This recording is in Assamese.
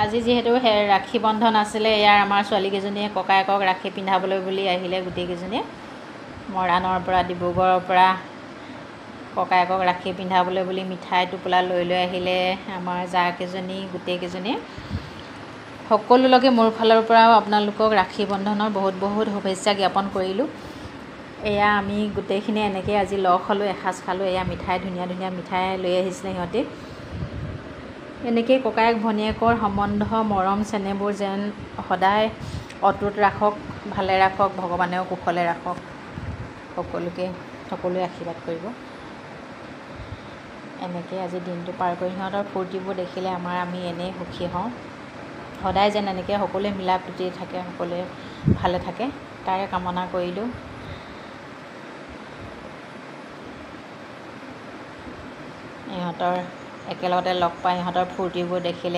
আজি যিহেতু ৰাখী বন্ধন আছিলে, ইয়াৰ আমাৰ ছোৱালীকেইজনীয়ে ককায়েকক ৰাখী পিন্ধাবলৈ বুলি আহিলে গোটেইকেইজনীয়ে। মৰাণৰ পৰা, ডিব্ৰুগড়ৰ পৰা ককায়েকক ৰাখী পিন্ধাবলৈ বুলি মিঠাই টোপোলা লৈ আহিলে আমাৰ জাকেইজনী গোটেইকেইজনীয়ে। সকলোলৈকে মোৰ ফালৰ পৰাও আপোনালোকক ৰাখী বন্ধনৰ বহুত বহুত শুভেচ্ছা জ্ঞাপন কৰিলোঁ। এয়া আমি গোটেইখিনি এনেকৈ আজি লগ হ'লোঁ, এসাঁজ খালোঁ। এয়া মিঠাই, ধুনীয়া ধুনীয়া মিঠাই লৈ আহিছিলে সিহঁতে। এনেকৈয়ে ককায়েক ভনীয়েকৰ সম্বন্ধ, মৰম চেনেহবোৰ যেন সদায় অটুট ৰাখক, ভালে ৰাখক, ভগৱানেও কুশলে ৰাখক। সকলোৱে আশীৰ্বাদ কৰিব। এনেকৈ আজি দিনটো পাৰ কৰি সিহঁতৰ ফূৰ্তিবোৰ দেখিলে আমি এনেই সুখী হওঁ। সদায় যেন এনেকৈ সকলোৱে মিলা প্ৰীতি থাকে, সকলোৱে ভালে থাকে, তাৰে কামনা কৰিলোঁ। ইহঁতৰ একেলগতে লগ পাই ইহঁতৰ ফূৰ্তিবোৰ দেখিলে